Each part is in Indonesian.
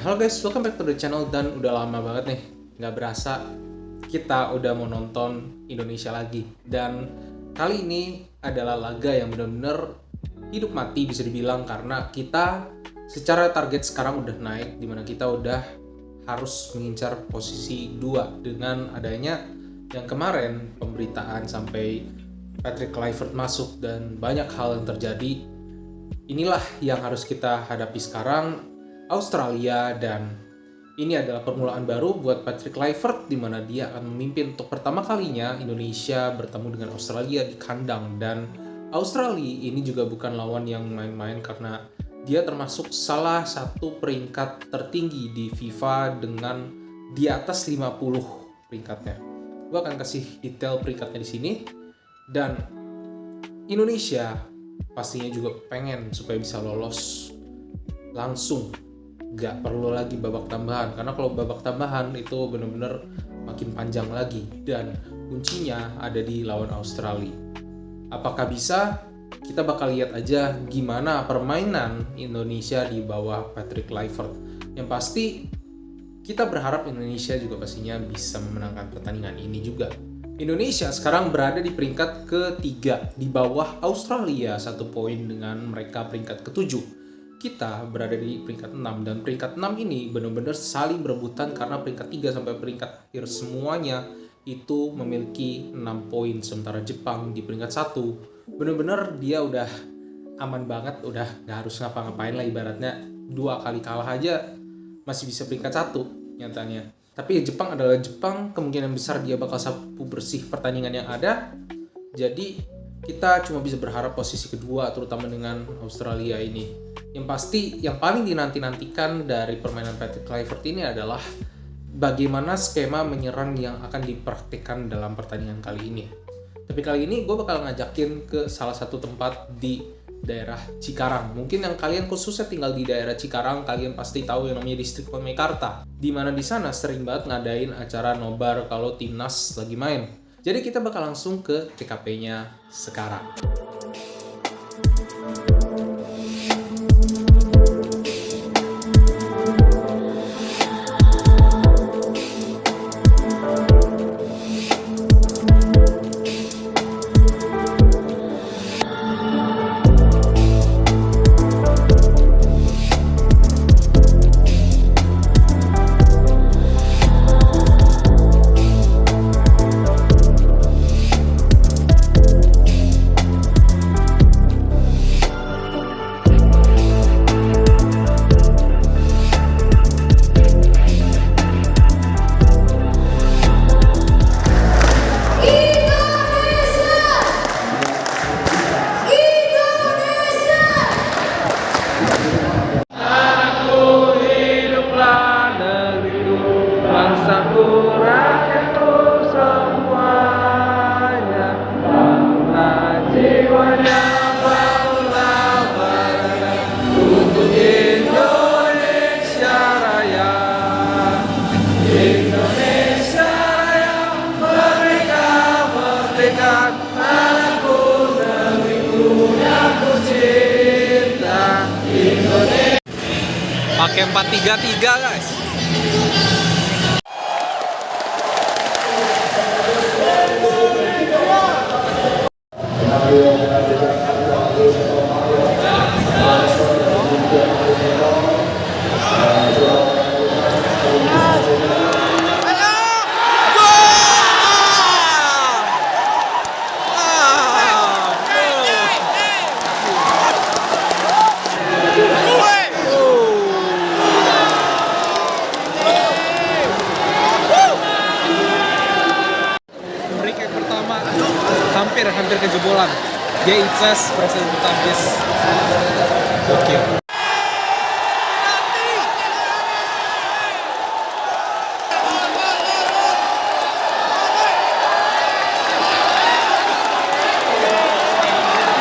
Halo guys, welcome back to the channel. Dan udah lama banget nih nggak berasa kita udah mau nonton Indonesia lagi. Dan kali ini adalah laga yang benar-benar hidup mati bisa dibilang, karena kita secara target sekarang udah naik, dimana kita udah harus mengincar posisi 2 dengan adanya yang kemarin pemberitaan sampai Patrick Kluivert masuk dan banyak hal yang terjadi. Inilah yang harus kita hadapi sekarang, Australia, dan ini adalah permulaan baru buat Patrick Kluivert, di mana dia akan memimpin untuk pertama kalinya Indonesia bertemu dengan Australia di kandang. Dan Australia ini juga bukan lawan yang main-main, karena dia termasuk salah satu peringkat tertinggi di FIFA dengan di atas 50 peringkatnya. Gue akan kasih detail peringkatnya di sini. Dan Indonesia pastinya juga pengen supaya bisa lolos langsung, gak perlu lagi babak tambahan, karena kalau babak tambahan itu benar-benar makin panjang lagi, dan kuncinya ada di lawan Australia. Apakah bisa? Kita bakal lihat aja gimana permainan Indonesia di bawah Patrick Kluivert. Yang pasti kita berharap Indonesia juga pastinya bisa memenangkan pertandingan ini juga. Indonesia sekarang berada di peringkat ketiga di bawah Australia 1 poin, dengan mereka peringkat ketujuh. Kita berada di peringkat 6, dan peringkat 6 ini benar-benar saling berebutan, karena peringkat 3 sampai peringkat akhir semuanya itu memiliki 6 poin. Sementara Jepang di peringkat 1 benar-benar dia udah aman banget, udah gak harus ngapa-ngapain lah, ibaratnya 2 kali kalah aja masih bisa peringkat 1 nyatanya. Tapi Jepang adalah Jepang, kemungkinan besar dia bakal sapu bersih pertandingan yang ada. Jadi kita cuma bisa berharap posisi kedua, terutama dengan Australia ini. Yang pasti, yang paling dinanti-nantikan dari permainan Patrick Kluivert ini adalah bagaimana skema menyerang yang akan dipraktikkan dalam pertandingan kali ini. Tapi kali ini gue bakal ngajakin ke salah satu tempat di daerah Cikarang. Mungkin yang kalian khususnya tinggal di daerah Cikarang, kalian pasti tahu yang namanya Distrik Pemeikarta, di mana di sana sering banget ngadain acara nobar kalau timnas lagi main. Jadi kita bakal langsung ke TKP-nya sekarang. Pakai 4-3-3 guys. Hampir kejebolan. Dia Itzes berhasil bertangkis. Oke.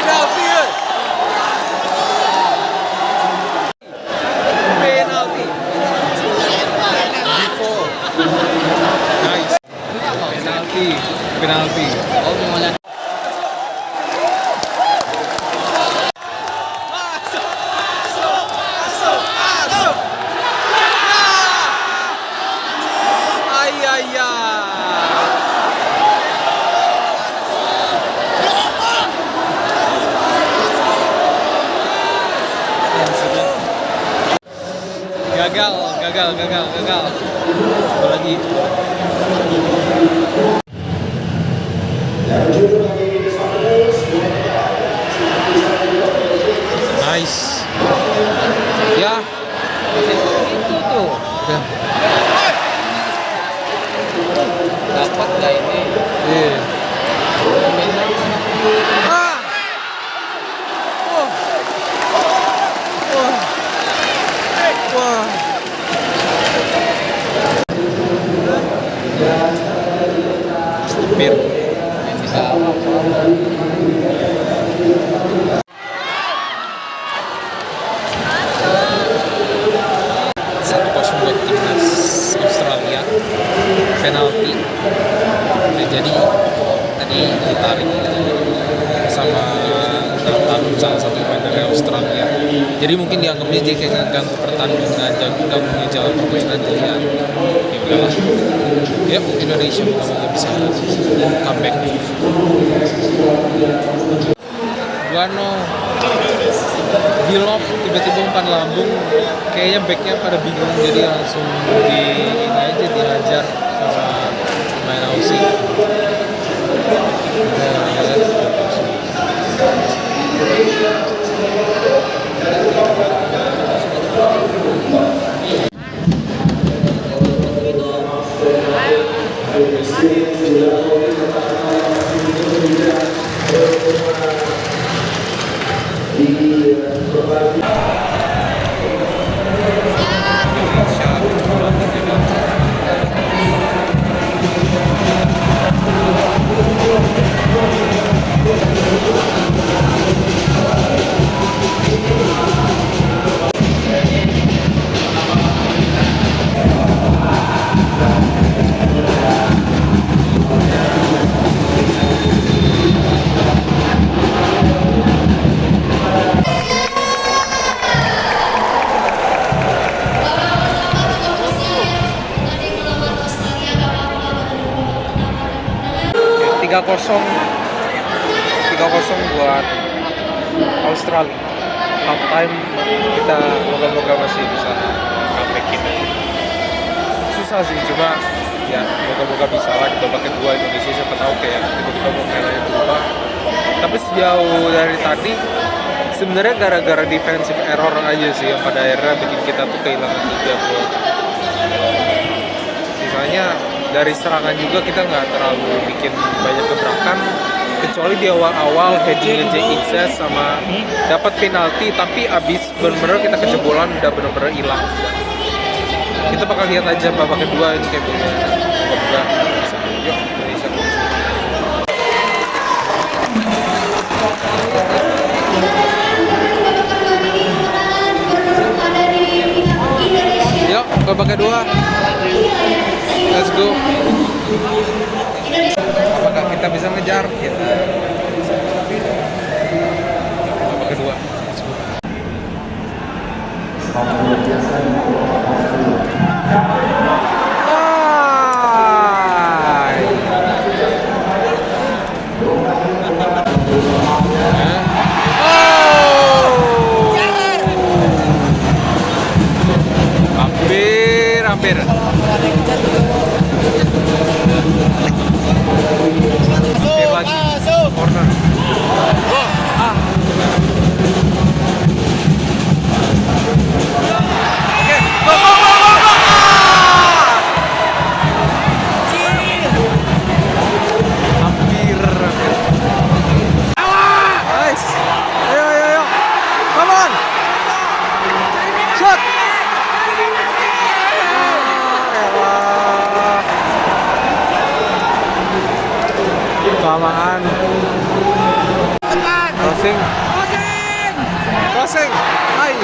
Penalti. Nice. Penalti. Oh, gimana? gagal. Satu lagi. Nice. Ya. Itu tuh. Ya. Dapat nggak ini? Iya. Ah. Wah. Wah. Wah. Hampir. Satu kosong buat timnas Australia, penalti. Nah, jadi tadi ditarik sama Nathan, salah satu pemain dari Australia. Jadi mungkin dianggapnya dia kayak ganggu pertandingan, ganggunya jalan permainan, jadi ya udahlah. Yep, Indonesia moga-moga bisa comeback. Guano Bilop tiba-tiba umpan lambung, kayaknya backnya pada bingung, jadi langsung dihajar sama pemain Aussie. Tiga kosong buat Australia. Half time kita moga-moga masih bisa comebackin. Susah sih, cuma ya moga-moga bisa lah di babak kedua Indonesia, siapa tahu kayak tiba-tiba momennya berubah. Tapi sejauh dari tadi sebenarnya gara-gara defensive error aja sih yang pada akhirnya bikin kita tuh kehilangan 3 gol. Sisanya dari serangan juga kita nggak terlalu bikin banyak gebrakan, kecuali di awal-awal heading J-Itzes sama dapat penalti, tapi abis bener-bener kita kejebolan udah bener-bener hilang. Kita bakal lihat aja babak kedua ini kayak gimana. Moga-moga bisa. Yuk Indonesia. Yuk babak kedua. Let's go. Apakah kita bisa ngejar? Kita babak kedua. Let's go. Hampir. Lagi corner. Oke, go. Hampir. Nice. Ayo. Come on. Shot. Kelamaan. Crossing. Hai.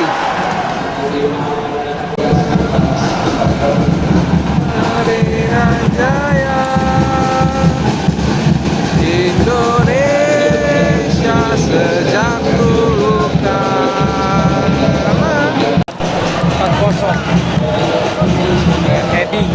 Marina Jaya, Indonesia sejak dulu kala. 4-0. Heading.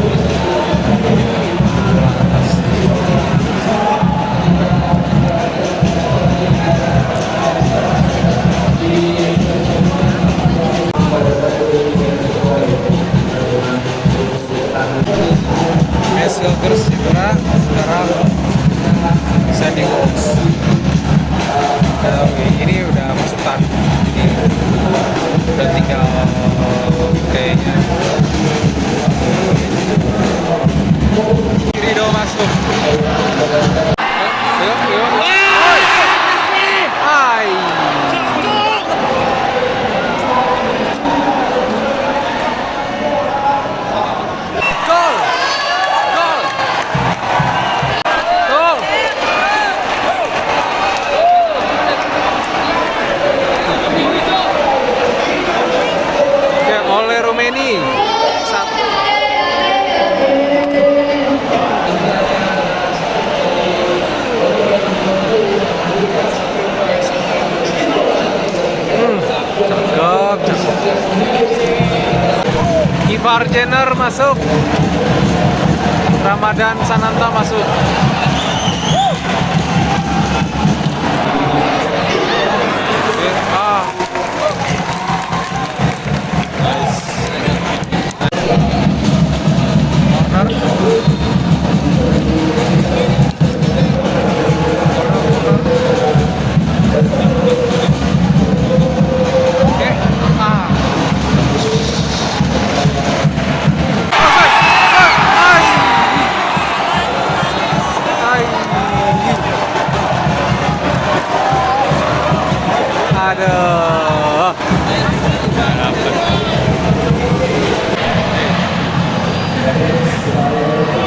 Varjener masuk. Ramadan Sananta masuk. Nice. Aduh.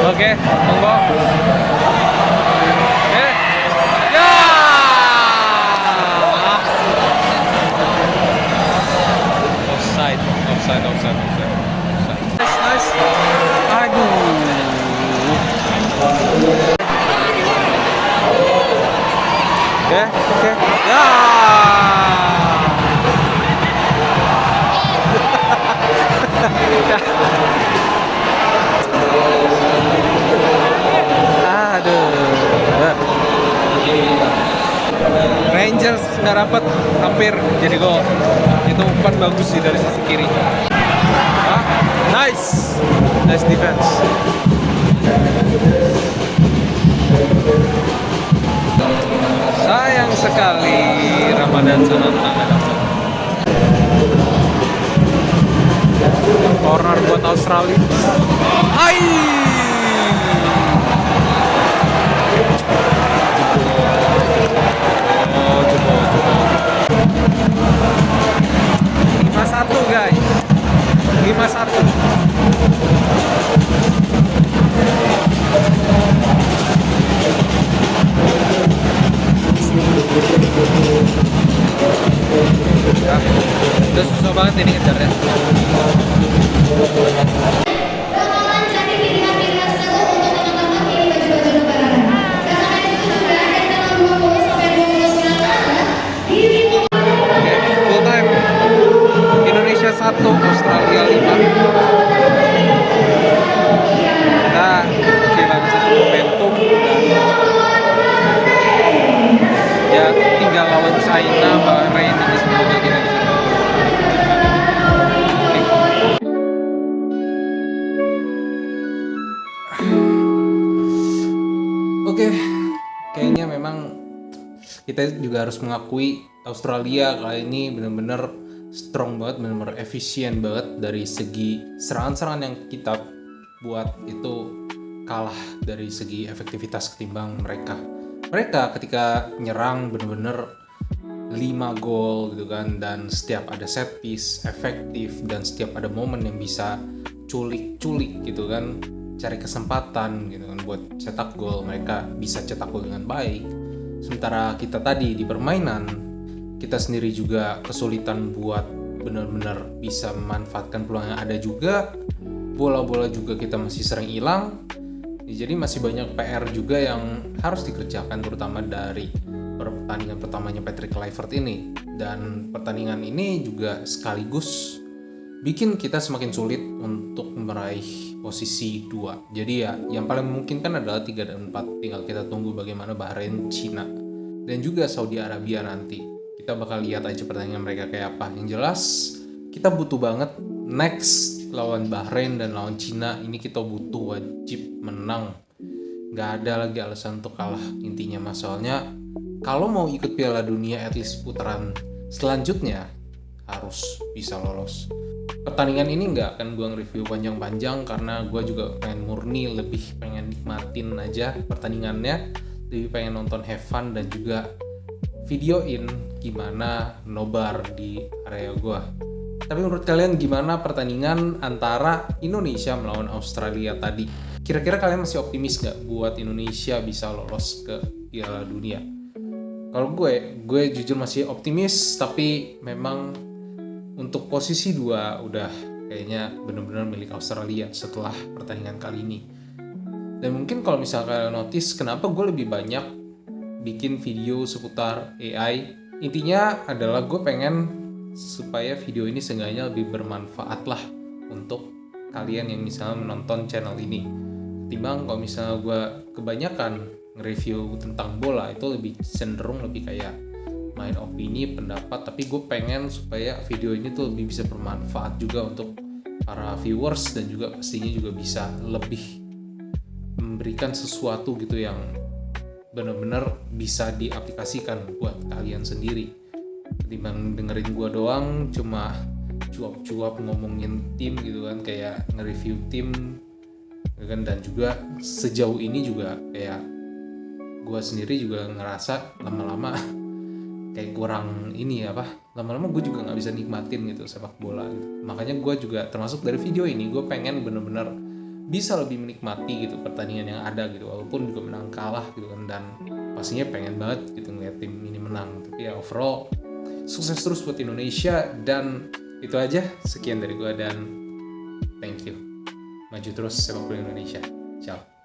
Oke, monggo. Ya. Offside. Nice. Aduh. Oke. Ya. Rangers nggak dapet, hampir jadi gol. Itu umpan bagus sih dari sisi kiri. Nice defense. Sayang sekali Ramadan Sananta nggak dapet. Corner buat Australia. Hai. Jebol. 5-1 guys. 5-1. Ya, udah susah banget ini ngejarnya. Indonesia 1, Australia 5. Kita kehilangan satu momentum dan ya tinggal lawan China, Bahrain ini semoga kita bisa. Oke, kayaknya memang kita juga harus mengakui Australia kali ini benar-benar strong banget, benar-benar efisien banget dari segi serangan-serangan yang kita buat itu kalah dari segi efektivitas ketimbang mereka. Mereka ketika nyerang benar-benar 5 gol gitu kan, dan setiap ada set piece efektif dan setiap ada momen yang bisa culik gitu kan, cari kesempatan gitu kan buat cetak gol, mereka bisa cetak gol dengan baik. Sementara kita tadi di permainan kita sendiri juga kesulitan buat benar-benar bisa memanfaatkan peluang yang ada juga. Bola-bola juga kita masih sering hilang. Jadi masih banyak PR juga yang harus dikerjakan, terutama dari pertandingan pertamanya Patrick Kluivert ini. Dan pertandingan ini juga sekaligus bikin kita semakin sulit untuk meraih posisi 2. Jadi ya yang paling memungkinkan adalah 3 dan 4. Tinggal kita tunggu bagaimana Bahrain, Cina, dan juga Saudi Arabia nanti. Kita bakal lihat aja pertandingan mereka kayak apa. Yang jelas kita butuh banget next lawan Bahrain dan lawan Cina. Ini kita butuh wajib menang. Gak ada lagi alasan untuk kalah intinya. Masalahnya kalau mau ikut Piala Dunia at least putaran selanjutnya harus bisa lolos. Pertandingan ini gak akan gue nge-review panjang-panjang karena gue juga pengen murni, lebih pengen nikmatin aja pertandingannya, lebih pengen nonton have fun dan juga videoin gimana nobar di area gue. Tapi menurut kalian gimana pertandingan antara Indonesia melawan Australia tadi? Kira-kira kalian masih optimis gak buat Indonesia bisa lolos ke Piala Dunia? Kalau gue jujur masih optimis, tapi memang untuk posisi 2 udah kayaknya benar-benar milik Australia setelah pertandingan kali ini. Dan mungkin kalau misalnya kalian notice kenapa gue lebih banyak bikin video seputar AI, intinya adalah gue pengen supaya video ini seenggaknya lebih bermanfaat lah untuk kalian yang misalnya menonton channel ini. Ketimbang kalau misalnya gue kebanyakan nge-review tentang bola, itu lebih cenderung lebih kayak main opini, pendapat, tapi gue pengen supaya video ini tuh lebih bisa bermanfaat juga untuk para viewers, dan juga pastinya juga bisa lebih memberikan sesuatu gitu yang benar-benar bisa diaplikasikan buat kalian sendiri, ketimbang dengerin gue doang cuma cuap-cuap ngomongin tim gitu kan, kayak nge-review tim kan. Dan juga sejauh ini juga kayak gue sendiri juga ngerasa lama-lama kayak kurang ini lama-lama gue juga nggak bisa nikmatin gitu sepak bola gitu. Makanya gue juga termasuk dari video ini gue pengen bener-bener bisa lebih menikmati gitu pertandingan yang ada gitu, walaupun juga menang kalah gitu kan, dan pastinya pengen banget gitu ngeliat tim ini menang. Tapi ya overall sukses terus buat Indonesia, dan itu aja, sekian dari gue dan thank you. Maju terus sepak bola Indonesia. Ciao.